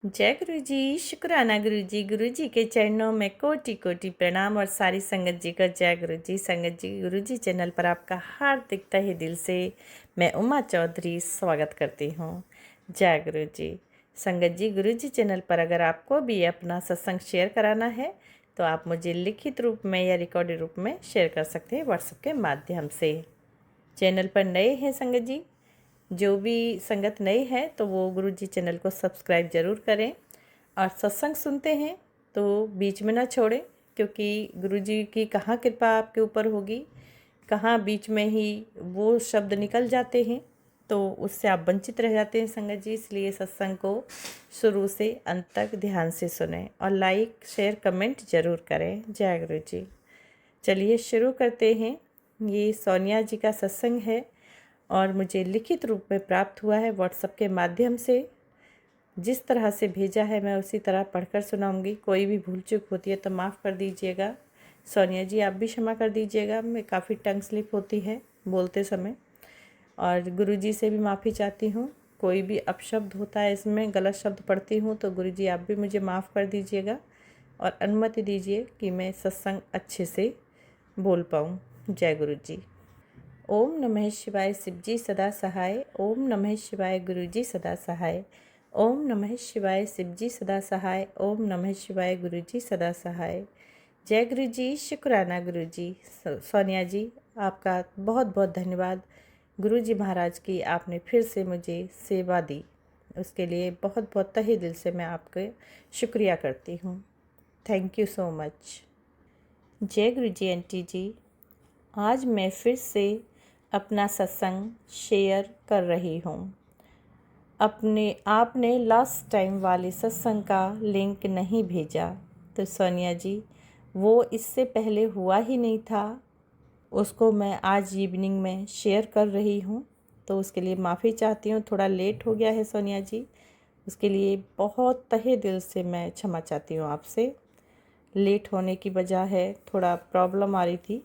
जय गुरु जी। शुक्राना गुरु जी के चरणों में कोटि कोटि प्रणाम और सारी संगत जी का जय गुरु जी। संगत जी गुरु जी चैनल पर आपका हार्दिक तहे दिल से मैं उमा चौधरी स्वागत करती हूँ। जय गुरु जी। संगत जी गुरु जी चैनल पर अगर आपको भी अपना सत्संग शेयर कराना है तो आप मुझे लिखित रूप में या रिकॉर्डेड रूप में शेयर कर सकते हैं व्हाट्सएप के माध्यम से। चैनल पर नए हैं संगत जी, जो भी संगत नए हैं तो वो गुरु जी चैनल को सब्सक्राइब ज़रूर करें और सत्संग सुनते हैं तो बीच में ना छोड़ें, क्योंकि गुरु जी की कहाँ कृपा आपके ऊपर होगी, कहाँ बीच में ही वो शब्द निकल जाते हैं तो उससे आप वंचित रह जाते हैं संगत जी। इसलिए सत्संग को शुरू से अंत तक ध्यान से सुनें और लाइक शेयर कमेंट ज़रूर करें। जय गुरु जी। चलिए शुरू करते हैं। ये सोनिया जी का सत्संग है और मुझे लिखित रूप में प्राप्त हुआ है व्हाट्सएप के माध्यम से। जिस तरह से भेजा है मैं उसी तरह पढ़कर सुनाऊंगी। कोई भी भूल चूक होती है तो माफ़ कर दीजिएगा। सोनिया जी आप भी क्षमा कर दीजिएगा, मैं काफ़ी टंग स्लिप होती है बोलते समय। और गुरु जी से भी माफ़ी चाहती हूँ, कोई भी अपशब्द होता है इसमें, गलत शब्द पढ़ती हूँ तो गुरु जी आप भी मुझे माफ़ कर दीजिएगा और अनुमति दीजिए कि मैं सत्संग अच्छे से बोल पाऊँ। जय गुरु जी। ओम नमः शिवाय शिवजी सदा सहाय। ओम नमः शिवाय गुरुजी सदा सहाय। ओम नमः शिवाय शिवजी सदा सहाय। ओम नमः शिवाय गुरुजी सदा सहाय। जय गुरु जी। शुक्राना गुरु जी। सोनिया जी आपका बहुत बहुत धन्यवाद। गुरु जी महाराज की आपने फिर से मुझे सेवा दी, उसके लिए बहुत बहुत तहे दिल से मैं आपके शुक्रिया करती हूँ। Thank you so much. जय गुरु जी। आंटी जी आज मैं फिर से अपना सत्संग शेयर कर रही हूँ। आपने लास्ट टाइम वाले सत्संग का लिंक नहीं भेजा तो सोनिया जी वो इससे पहले हुआ ही नहीं था, उसको मैं आज इवनिंग में शेयर कर रही हूँ तो उसके लिए माफ़ी चाहती हूँ। थोड़ा लेट हो गया है सोनिया जी, उसके लिए बहुत तहे दिल से मैं क्षमा चाहती हूँ आपसे। लेट होने की वजह है थोड़ा प्रॉब्लम आ रही थी,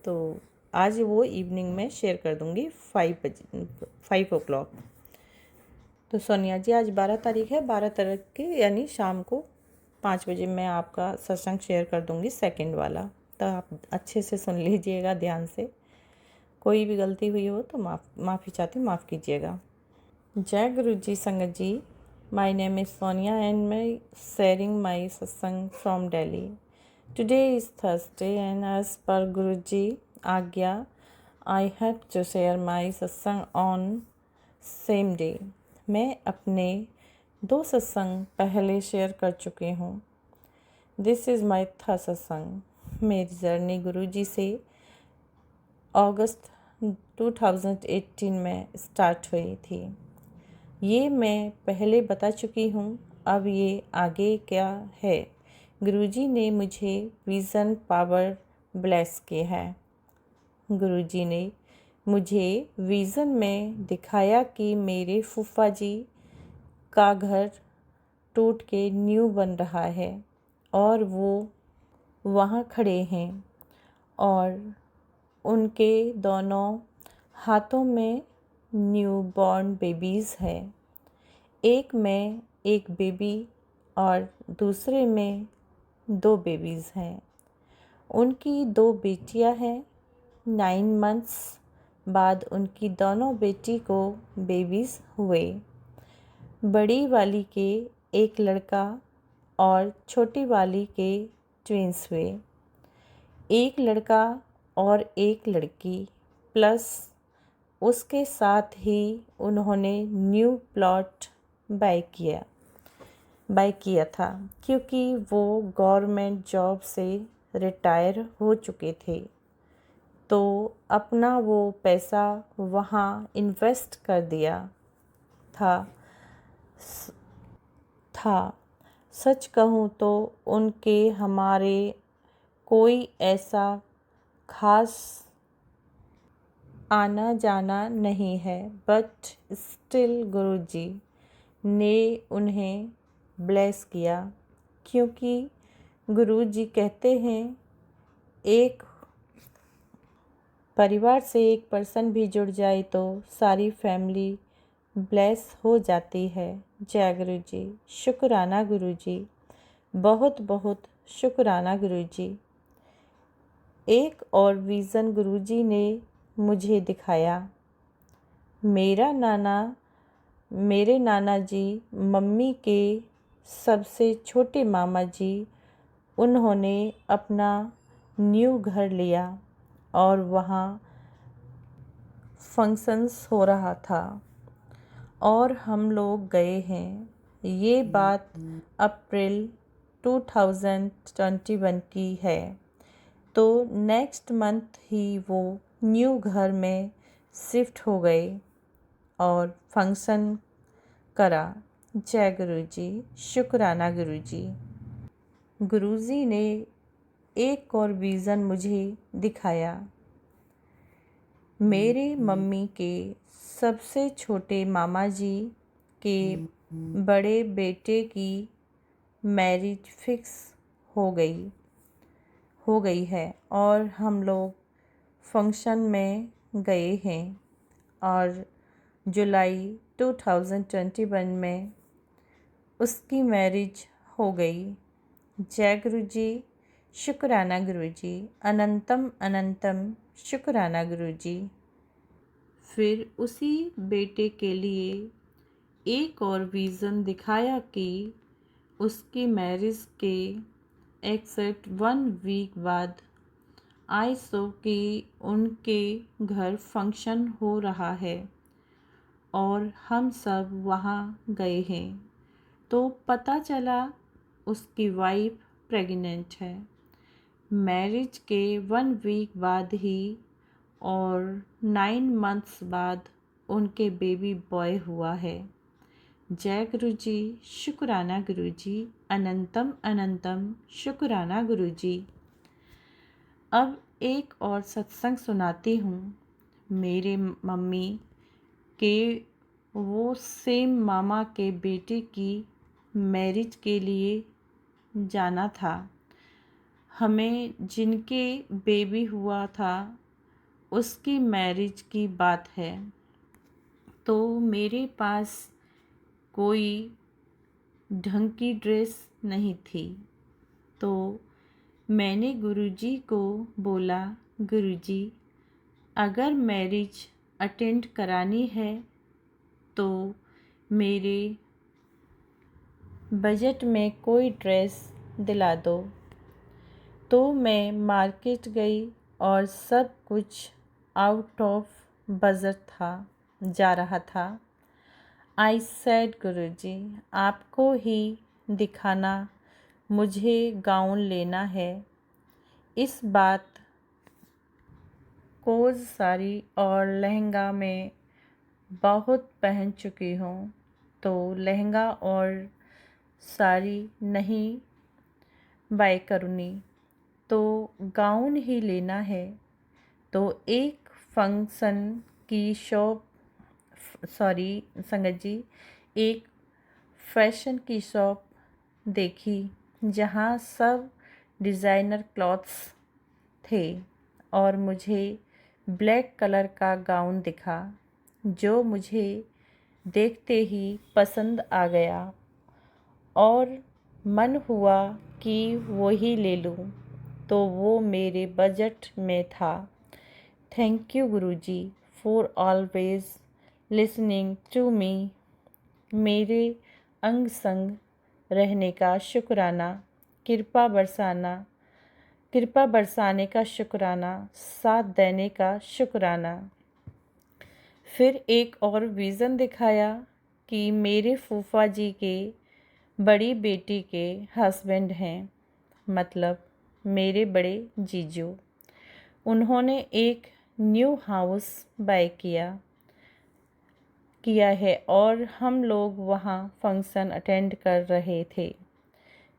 तो आज वो इवनिंग में शेयर कर दूँगी 5 o'clock। तो सोनिया जी आज 12 तारीख है, 12 तारीख की यानी शाम को 5 बजे मैं आपका सत्संग शेयर कर दूँगी सेकंड वाला, तो आप अच्छे से सुन लीजिएगा ध्यान से। कोई भी गलती हुई हो तो माफ़ी चाहती हूँ, माफ़ कीजिएगा। जय Guru ji. Sangat ji my name is Sonia and मैं sharing my satsang from Delhi. Today is Thursday and as per Guru ji आज्ञा I have to share my satsang on same day. मैं अपने 2 सत्संग पहले शेयर कर चुकी हूँ। दिस इज़ माई थर्ड सत्संग। मेरी जर्नी गुरु जी से अगस्त 2018 में स्टार्ट हुई थी। ये मैं पहले बता चुकी हूँ, अब ये आगे क्या है। गुरुजी ने मुझे विज़न पावर ब्लेस किया है। गुरुजी ने मुझे विज़न में दिखाया कि मेरे फूफा जी का घर टूट के न्यू बन रहा है और वो वहाँ खड़े हैं और उनके दोनों हाथों में न्यू बॉर्न बेबीज़ है। एक में एक बेबी और दूसरे में 2 बेबीज़ हैं। उनकी 2 बेटियां हैं। 9 मंथ्स बाद उनकी दोनों बेटी को बेबीज़ हुए। बड़ी वाली के एक लड़का और छोटी वाली के ट्विंस हुए। एक लड़का और एक लड़की प्लस उसके साथ ही उन्होंने न्यू प्लॉट बाय किया था, क्योंकि वो गवर्नमेंट जॉब से रिटायर हो चुके थे तो अपना वो पैसा वहाँ इन्वेस्ट कर दिया था। सच कहूँ तो उनके हमारे कोई ऐसा खास आना जाना नहीं है, बट स्टिल गुरुजी ने उन्हें ब्लेस किया, क्योंकि गुरुजी कहते हैं एक परिवार से एक पर्सन भी जुड़ जाए तो सारी फैमिली ब्लेस हो जाती है। जय गुरु जी। शुक्राना गुरु जी, बहुत बहुत शुक्राना गुरु जी। एक और विज़न गुरु जी ने मुझे दिखाया। मेरे नाना जी, मम्मी के सबसे छोटे मामा जी, उन्होंने अपना न्यू घर लिया और वहाँ फंक्शंस हो रहा था और हम लोग गए हैं। ये बात अप्रैल 2021 की है। तो नेक्स्ट मंथ ही वो न्यू घर में शिफ्ट हो गए और फंक्शन करा। जय गुरु जी। शुक्राना गुरु जी। गुरु जी ने एक और विज़न मुझे दिखाया। मेरे मम्मी के सबसे छोटे मामा जी के बड़े बेटे की मैरिज फिक्स हो गई है और हम लोग फंक्शन में गए हैं और जुलाई 2021 में उसकी मैरिज हो गई। जय गुरु जी। शुक्राना गुरु जी। अनंतम अनंतम शुक्राना गुरु जी। फिर उसी बेटे के लिए एक और विज़न दिखाया कि उसकी मैरिज के एक्सेक्ट 1 वीक बाद आई सो कि उनके घर फंक्शन हो रहा है और हम सब वहाँ गए हैं। तो पता चला उसकी वाइफ प्रेग्नेंट है। मैरिज के 1 वीक बाद ही और 9 मंथ्स बाद उनके बेबी बॉय हुआ है। जय गुरु जी। शुक्राना गुरु जी। अनंतम अनंतम शुक्राना गुरु जी। अब एक और सत्संग सुनाती हूँ। मेरे मम्मी के वो सेम मामा के बेटे की मैरिज के लिए जाना था। हमें जिनके बेबी हुआ था उसकी मैरिज की बात है। तो मेरे पास कोई ढंग की ड्रेस नहीं थी। तो मैंने गुरुजी को बोला, गुरुजी अगर मैरिज अटेंड करानी है तो मेरे बजट में कोई ड्रेस दिला दो। तो मैं मार्केट गई और सब कुछ आउट ऑफ बजट जा रहा था। आई सेड गुरुजी आपको ही दिखाना, मुझे गाउन लेना है। इस बात कोज साड़ी और लहंगा में बहुत पहन चुकी हूँ, तो लहंगा और साड़ी नहीं बाय करूँगी, तो गाउन ही लेना है। तो एक फंक्शन की शॉप संगत जी, एक फैशन की शॉप देखी जहाँ सब डिज़ाइनर क्लॉथ्स थे और मुझे ब्लैक कलर का गाउन दिखा जो मुझे देखते ही पसंद आ गया और मन हुआ कि वो ही ले लूँ, तो वो मेरे बजट में था। थैंक यू गुरुजी for always listening to me. मेरे अंग संग रहने का शुक्राना, कृपा बरसाने का शुक्राना, साथ देने का शुक्राना। फिर एक और विज़न दिखाया कि मेरे फूफा जी के बड़ी बेटी के हस्बैंड हैं, मतलब मेरे बड़े जीजू। उन्होंने एक न्यू हाउस बाय किया है और हम लोग वहाँ फंक्शन अटेंड कर रहे थे।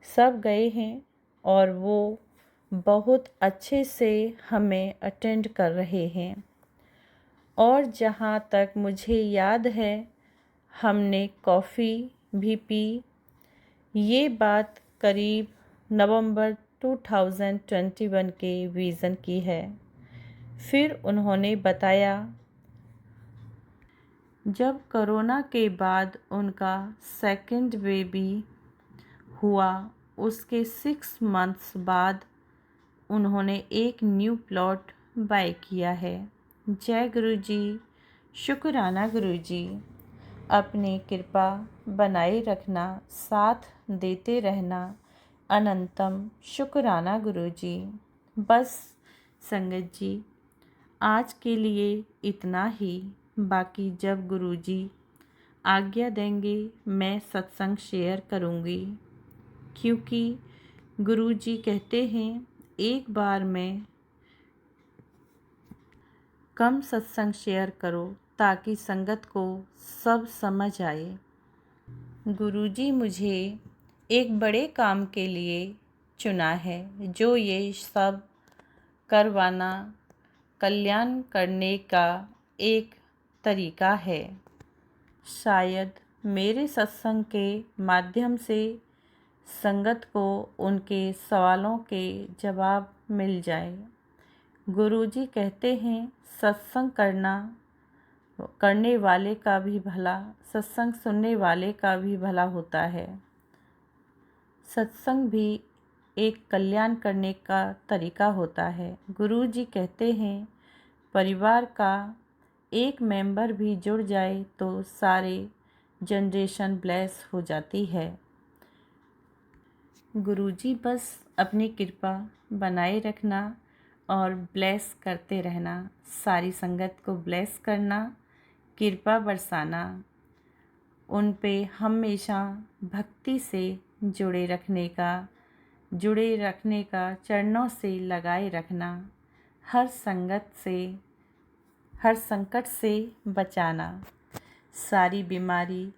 सब गए हैं और वो बहुत अच्छे से हमें अटेंड कर रहे हैं। और जहाँ तक मुझे याद है हमने कॉफ़ी भी पी। ये बात करीब नवंबर 2021 के विज़न की है। फिर उन्होंने बताया जब कोरोना के बाद उनका सेकंड बेबी हुआ, उसके 6 मंथ्स बाद उन्होंने एक न्यू प्लॉट बाय किया है। जय गुरु जी, शुक्राना गुरु जी। अपनी कृपा बनाए रखना, साथ देते रहना, अनंतम शुक्राना गुरु जी। बस संगत जी, आज के लिए इतना ही। बाकी जब गुरु जी आज्ञा देंगे मैं सत्संग शेयर करूँगी, क्योंकि गुरु जी कहते हैं एक बार में कम सत्संग शेयर करो ताकि संगत को सब समझ आए। गुरुजी मुझे एक बड़े काम के लिए चुना है, जो ये सब करवाना कल्याण करने का एक तरीका है। शायद मेरे सत्संग के माध्यम से संगत को उनके सवालों के जवाब मिल जाए। गुरुजी कहते हैं सत्संग करने वाले का भी भला, सत्संग सुनने वाले का भी भला होता है। सत्संग भी एक कल्याण करने का तरीका होता है। गुरुजी कहते हैं परिवार का एक मेंबर भी जुड़ जाए तो सारे जनरेशन ब्लेस हो जाती है। गुरुजी बस अपनी कृपा बनाए रखना और ब्लेस करते रहना, सारी संगत को ब्लेस करना, कृपा बरसाना, उन पे हमेशा भक्ति से जुड़े रखने का चरणों से लगाए रखना, हर संकट से बचाना, सारी बीमारी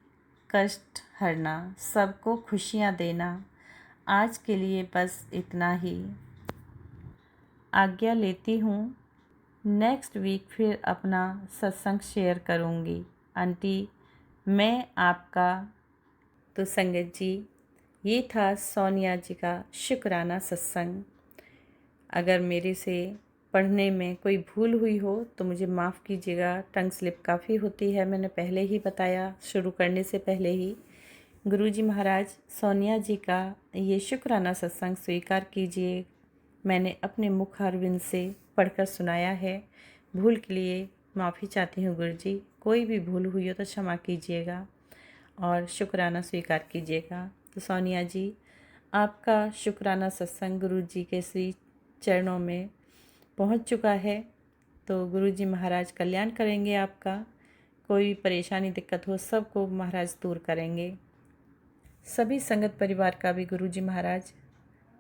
कष्ट हरना, सबको खुशियाँ देना। आज के लिए बस इतना ही। आज्ञा लेती हूँ। नेक्स्ट वीक फिर अपना सत्संग शेयर करूँगी। आंटी मैं आपका। तो संगत जी, ये था सोनिया जी का शुक्राना सत्संग। अगर मेरे से पढ़ने में कोई भूल हुई हो तो मुझे माफ़ कीजिएगा, टंग स्लिप काफ़ी होती है, मैंने पहले ही बताया शुरू करने से पहले ही। गुरुजी महाराज सोनिया जी का ये शुक्राना सत्संग स्वीकार कीजिए। मैंने अपने मुख अरविंद से पढ़कर सुनाया है। भूल के लिए माफ़ी चाहती हूँ गुरुजी, कोई भी भूल हुई हो तो क्षमा कीजिएगा और शुक्राना स्वीकार कीजिएगा। तो सोनिया जी, आपका शुक्राना सत्संग गुरुजी के श्री चरणों में पहुँच चुका है। तो गुरुजी महाराज कल्याण करेंगे आपका। कोई परेशानी दिक्कत हो सबको महाराज दूर करेंगे। सभी संगत परिवार का भी गुरुजी महाराज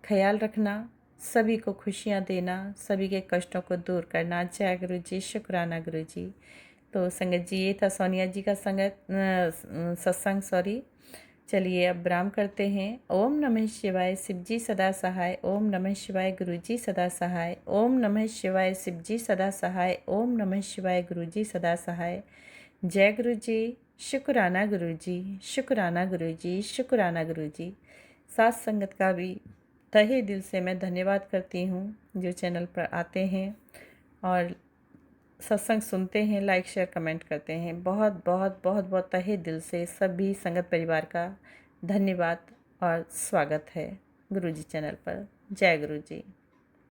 ख्याल रखना, सभी को खुशियाँ देना, सभी के कष्टों को दूर करना। जय गुरु जी, शुक्राना गुरु जी। तो संगत जी, ये था सोनिया जी का सत्संग। चलिए अब विराम करते हैं। ओम नमः शिवाय, शिव जी सदा सहाय। ओम नमः शिवाय, गुरु जी सदा सहाय। ओम नमः शिवाय, शिव जी सदा सहाय। ओम नमः शिवाय, गुरु जी सदा सहाय। जय गुरु जी, शुक्राना गुरु जी, शुक्राना गुरु जी, शुक्राना गुरु जी। साथ संगत का भी तहे दिल से मैं धन्यवाद करती हूँ, जो चैनल पर आते हैं और सत्संग सुनते हैं, लाइक शेयर कमेंट करते हैं। बहुत बहुत बहुत बहुत तहे दिल से सभी संगत परिवार का धन्यवाद और स्वागत है गुरुजी चैनल पर। जय गुरु जी।